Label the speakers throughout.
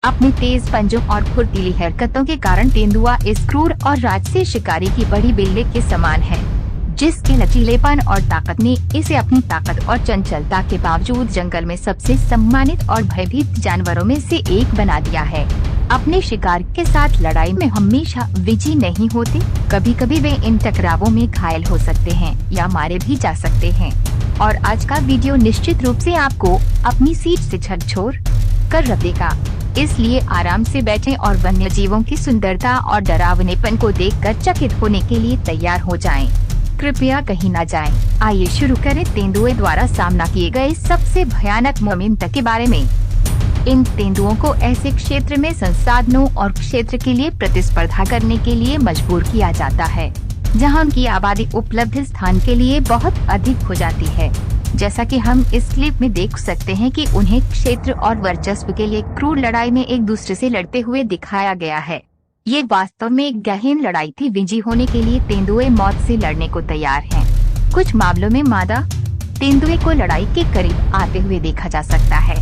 Speaker 1: अपने तेज पंजों और फुर्तीली हरकतों के कारण तेंदुआ इस क्रूर और राजसी शिकारी की बड़ी बिल्ली के समान है, जिसके लचीलेपन और ताकत ने इसे अपनी ताकत और चंचलता के बावजूद जंगल में सबसे सम्मानित और भयभीत जानवरों में से एक बना दिया है। अपने शिकार के साथ लड़ाई में हमेशा विजयी नहीं होते, कभी कभी वे इन टकरावों में घायल हो सकते हैं या मारे भी जा सकते हैं। और आज का वीडियो निश्चित रूप से आपको अपनी सीट से झकझोर कर रख देगा, इसलिए आराम से बैठें और वन्य जीवों की सुंदरता और डरावनेपन को देखकर चकित होने के लिए तैयार हो जाएं। कृपया कहीं न जाएं। आइए शुरू करें तेंदुए द्वारा सामना किए गए सबसे भयानक मोमेंट के बारे में। इन तेंदुओं को ऐसे क्षेत्र में संसाधनों और क्षेत्र के लिए प्रतिस्पर्धा करने के लिए मजबूर किया जाता है, जहां उनकी आबादी उपलब्ध स्थान के लिए बहुत अधिक हो जाती है। जैसा कि हम इस क्लिप में देख सकते हैं कि उन्हें क्षेत्र और वर्चस्व के लिए क्रूर लड़ाई में एक दूसरे से लड़ते हुए दिखाया गया है। ये वास्तव में एक गहन लड़ाई थी। विजयी होने के लिए तेंदुए मौत से लड़ने को तैयार हैं। कुछ मामलों में मादा तेंदुए को लड़ाई के करीब आते हुए देखा जा सकता है।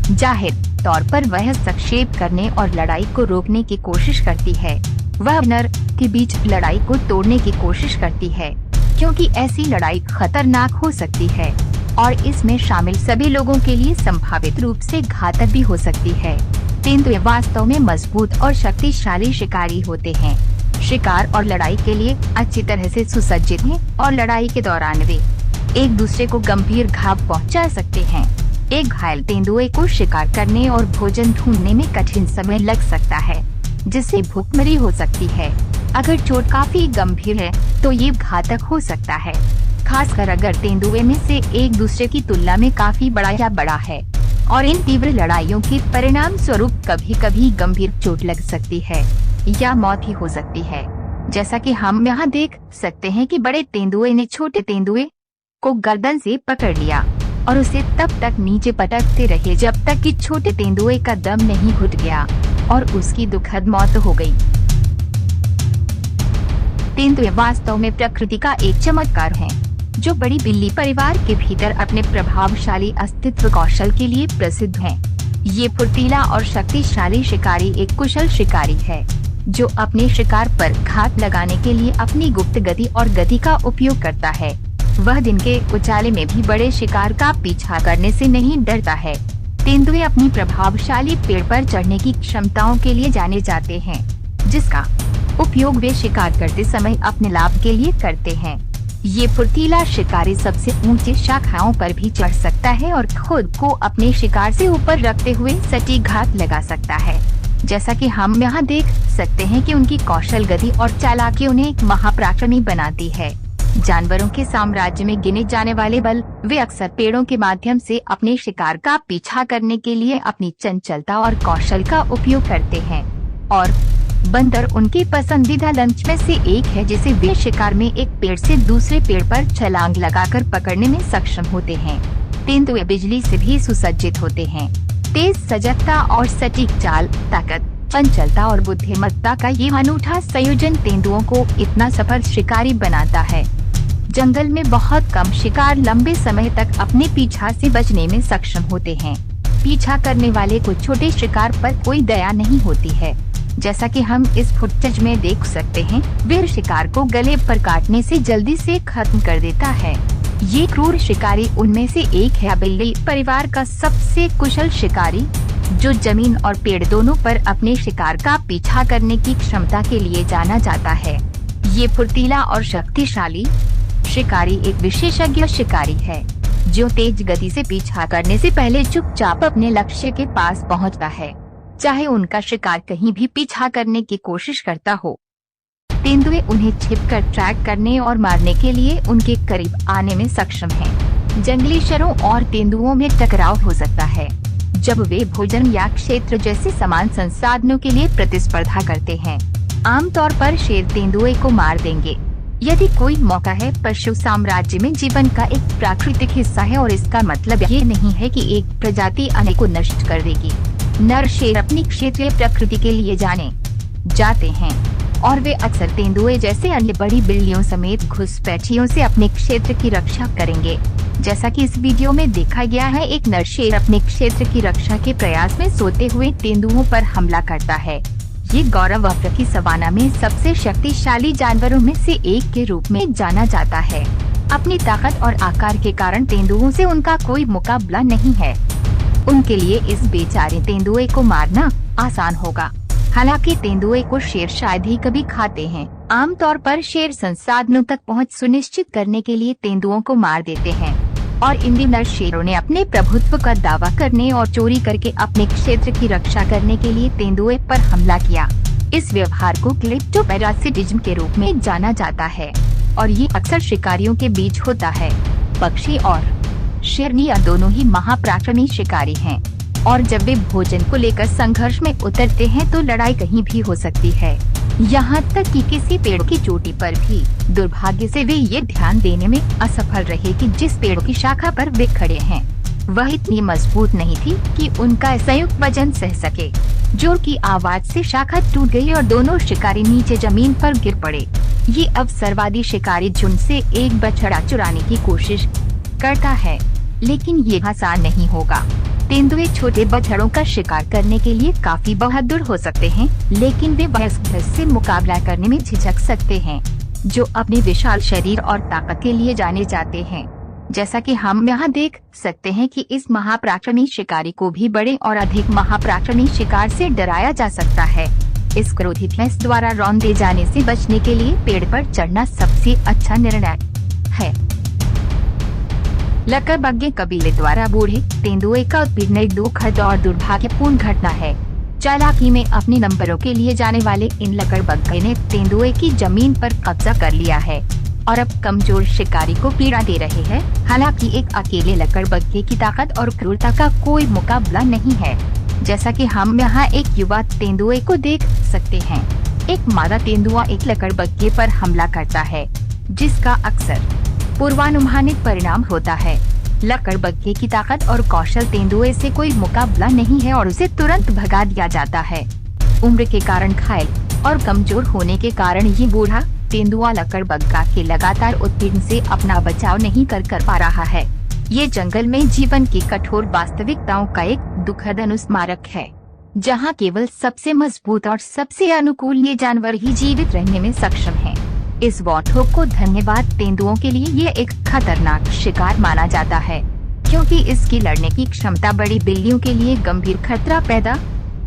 Speaker 1: जाहिर तौर पर वह हस्तक्षेप करने और लड़ाई को रोकने की कोशिश करती है। वह नर के बीच लड़ाई को तोड़ने की कोशिश करती है, क्योंकि ऐसी लड़ाई खतरनाक हो सकती है और इसमें शामिल सभी लोगों के लिए संभावित रूप से घातक भी हो सकती है। तेंदुए वास्तव में मजबूत और शक्तिशाली शिकारी होते हैं। शिकार और लड़ाई के लिए अच्छी तरह से सुसज्जित हैं और लड़ाई के दौरान वे एक दूसरे को गंभीर घाव पहुंचा सकते हैं। एक घायल तेंदुए को शिकार करने और भोजन ढूंढने में कठिन समय लग सकता है, जिससे भूखमरी हो सकती है। अगर चोट काफी गंभीर है तो ये घातक हो सकता है, खासकर अगर तेंदुए में से एक दूसरे की तुलना में काफी बड़ा है। और इन तीव्र लड़ाइयों के परिणाम स्वरूप कभी कभी गंभीर चोट लग सकती है या मौत ही हो सकती है। जैसा कि हम यहाँ देख सकते हैं कि बड़े तेंदुए ने छोटे तेंदुए को गर्दन से पकड़ लिया और उसे तब तक नीचे पटकते रहे जब तक कि छोटे तेंदुए का दम नहीं घुट गया और उसकी दुखद मौत हो गई। तेंदुए वास्तव में प्रकृति का एक चमत्कार है, जो बड़ी बिल्ली परिवार के भीतर अपने प्रभावशाली अस्तित्व कौशल के लिए प्रसिद्ध है। ये फुर्तीला और शक्तिशाली शिकारी एक कुशल शिकारी है, जो अपने शिकार पर घात लगाने के लिए अपनी गुप्त गति और गति का उपयोग करता है। वह दिन के उजाले में भी बड़े शिकार का पीछा करने से नहीं डरता है। तेंदुए अपनी प्रभावशाली पेड़ पर चढ़ने की क्षमताओं के लिए जाने जाते हैं, जिसका उपयोग वे शिकार करते समय अपने लाभ के लिए करते हैं। ये फुर्तीला शिकारी सबसे ऊंची शाखाओं पर भी चढ़ सकता है और खुद को अपने शिकार से ऊपर रखते हुए सटीक घात लगा सकता है। जैसा कि हम यहाँ देख सकते हैं कि उनकी कौशल गति और चालाकी उन्हें एक महापराक्रमी बनाती है। जानवरों के साम्राज्य में गिने जाने वाले बल वे अक्सर पेड़ों के माध्यम से अपने शिकार का पीछा करने के लिए अपनी चंचलता और कौशल का उपयोग करते हैं। और बंदर उनके पसंदीदा लंच में से एक है, जिसे वे शिकार में एक पेड़ से दूसरे पेड़ पर छलांग लगाकर पकड़ने में सक्षम होते हैं। तेंदुए बिजली से भी सुसज्जित होते हैं। तेज सजगता और सटीक चाल, ताकत, चंचलता और बुद्धिमत्ता का ये अनूठा संयोजन तेंदुओं को इतना सफल शिकारी बनाता है। जंगल में बहुत कम शिकार लंबे समय तक अपने पीछा से बचने में सक्षम होते हैं। पीछा करने वाले को छोटे शिकार पर कोई दया नहीं होती है। जैसा कि हम इस फुटेज में देख सकते हैं, वे शिकार को गले पर काटने से जल्दी से खत्म कर देता है। ये क्रूर शिकारी उनमें से एक है। बिल्ली परिवार का सबसे कुशल शिकारी, जो जमीन और पेड़ दोनों पर अपने शिकार का पीछा करने की क्षमता के लिए जाना जाता है। ये फुर्तीला और शक्तिशाली शिकारी एक विशेषज्ञ शिकारी है, जो तेज गति से पीछा करने से पहले चुपचाप अपने लक्ष्य के पास पहुंचता है, चाहे उनका शिकार कहीं भी पीछा करने की कोशिश करता हो। तेंदुए उन्हें छिपकर ट्रैक करने और मारने के लिए उनके करीब आने में सक्षम हैं। जंगली शेरों और तेंदुओं में टकराव हो सकता है जब वे भोजन या क्षेत्र जैसे समान संसाधनों के लिए प्रतिस्पर्धा करते हैं। आमतौर पर शेर तेंदुए को मार देंगे यदि कोई मौका है। पशु साम्राज्य में जीवन का एक प्राकृतिक हिस्सा है और इसका मतलब ये नहीं है कि एक प्रजाति अन्य को नष्ट कर देगी। नर शेर अपनी क्षेत्रीय प्रकृति के लिए जाने जाते हैं। और वे अक्सर तेंदुए जैसे अन्य बड़ी बिल्लियों समेत घुसपैठियों से अपने क्षेत्र की रक्षा करेंगे। जैसा कि इस वीडियो में देखा गया है, एक नर शेर अपने क्षेत्र की रक्षा के प्रयास में सोते हुए तेंदुओं पर हमला करता है। ये गौरव अफ्रीकी सवाना में सबसे शक्तिशाली जानवरों में से एक के रूप में जाना जाता है। अपनी ताकत और आकार के कारण तेंदुओं से उनका कोई मुकाबला नहीं है। उनके लिए इस बेचारे तेंदुए को मारना आसान होगा। हालांकि तेंदुए को शेर शायद ही कभी खाते हैं। आमतौर पर शेर संसाधनों तक पहुंच सुनिश्चित करने के लिए तेंदुओं को मार देते हैं और इन नर शेरों ने अपने प्रभुत्व का दावा करने और चोरी करके अपने क्षेत्र की रक्षा करने के लिए तेंदुए पर हमला किया। इस व्यवहार को क्लेप्टोपैरासिटिज्म के रूप में जाना जाता है और ये अक्सर शिकारियों के बीच होता है। पक्षी और शेरनी दोनों ही महापराक्रमी शिकारी हैं और जब वे भोजन को लेकर संघर्ष में उतरते हैं तो लड़ाई कहीं भी हो सकती है, यहाँ तक कि किसी पेड़ की चोटी पर भी। दुर्भाग्य से वे ये ध्यान देने में असफल रहे कि जिस पेड़ की शाखा पर वे खड़े हैं वह इतनी मजबूत नहीं थी कि उनका संयुक्त वजन सह सके। जोर की आवाज से शाखा टूट गई और दोनों शिकारी नीचे जमीन पर गिर पड़े। ये अवसरवादी शिकारी झुंड से एक बछड़ा चुराने की कोशिश करता है, लेकिन ये आसान नहीं होगा। तेंदुए छोटे बछड़ों का शिकार करने के लिए काफी बहादुर हो सकते हैं, लेकिन वे वयस्क से मुकाबला करने में झिझक सकते हैं, जो अपने विशाल शरीर और ताकत के लिए जाने जाते हैं। जैसा कि हम यहाँ देख सकते हैं कि इस महापराक्रमी शिकारी को भी बड़े और अधिक महापराक्रमी शिकार से डराया जा सकता है। इस क्रोधित भैंस द्वारा रौंदे जाने से बचने के लिए पेड़ पर चढ़ना सबसे अच्छा निर्णय है। लकड़बग्गे कबीले द्वारा बूढ़े तेंदुए का उत्पीड़न एक दुखद और दुर्भाग्यपूर्ण घटना है। चालाकी में अपने नंबरों के लिए जाने वाले इन लकड़बग्गे ने तेंदुए की जमीन पर कब्जा कर लिया है और अब कमजोर शिकारी को पीड़ा दे रहे हैं। हालांकि एक अकेले लकड़बग्गे की ताकत और क्रूरता का कोई मुकाबला नहीं है। जैसा कि हम यहाँ एक युवा तेंदुए को देख सकते हैं। एक मादा तेंदुआ एक लकड़बग्गे पर हमला करता है, जिसका अक्सर पूर्वानुमानित परिणाम होता है। लकड़बग्गे की ताकत और कौशल तेंदुए से कोई मुकाबला नहीं है और उसे तुरंत भगा दिया जाता है। उम्र के कारण घायल और कमजोर होने के कारण ये बूढ़ा तेंदुआ लकड़बग्गा के लगातार उत्पीड़न से अपना बचाव नहीं कर पा रहा है। ये जंगल में जीवन की कठोर वास्तविकताओं का एक दुखद अनुस्मारक है, जहाँ केवल सबसे मजबूत और सबसे अनुकूल ये जानवर ही जीवित रहने में सक्षम हैं। इस वॉटहोग को धन्यवाद तेंदुओं के लिए ये एक खतरनाक शिकार माना जाता है, क्योंकि इसकी लड़ने की क्षमता बड़ी बिल्लियों के लिए गंभीर खतरा पैदा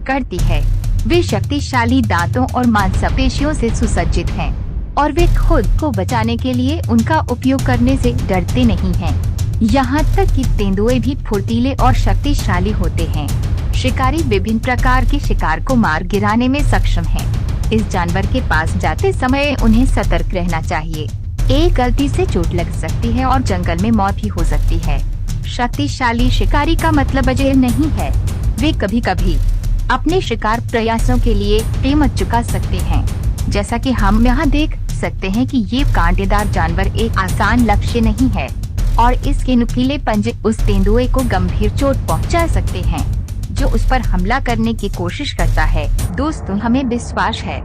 Speaker 1: करती है। वे शक्तिशाली दांतों और मांसपेशियों से सुसज्जित हैं और वे खुद को बचाने के लिए उनका उपयोग करने से डरते नहीं हैं। यहाँ तक कि तेंदुए भी फुर्तीले और शक्तिशाली होते हैं। शिकारी विभिन्न प्रकार के शिकार को मार गिराने में सक्षम हैं। इस जानवर के पास जाते समय उन्हें सतर्क रहना चाहिए। एक गलती से चोट लग सकती है और जंगल में मौत भी हो सकती है। शक्तिशाली शिकारी का मतलब अजय नहीं है। वे कभी कभी अपने शिकार प्रयासों के लिए कीमत चुका सकते हैं। जैसा कि हम यहाँ देख सकते हैं कि ये कांटेदार जानवर एक आसान लक्ष्य नहीं है और इसके नुकीले पंजे उस तेंदुए को गंभीर चोट पहुँचा सकते हैं जो उस पर हमला करने की कोशिश करता है। दोस्तों, हमें विश्वास है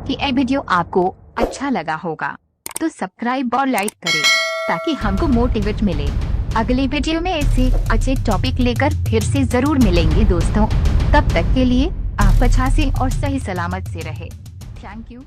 Speaker 1: कि यह वीडियो आपको अच्छा लगा होगा, तो सब्सक्राइब और लाइक करें ताकि हमको मोटिवेट मिले। अगले वीडियो में ऐसे अच्छे टॉपिक लेकर फिर से जरूर मिलेंगे दोस्तों। तब तक के लिए आप अच्छा से और सही सलामत से रहे। Thank you.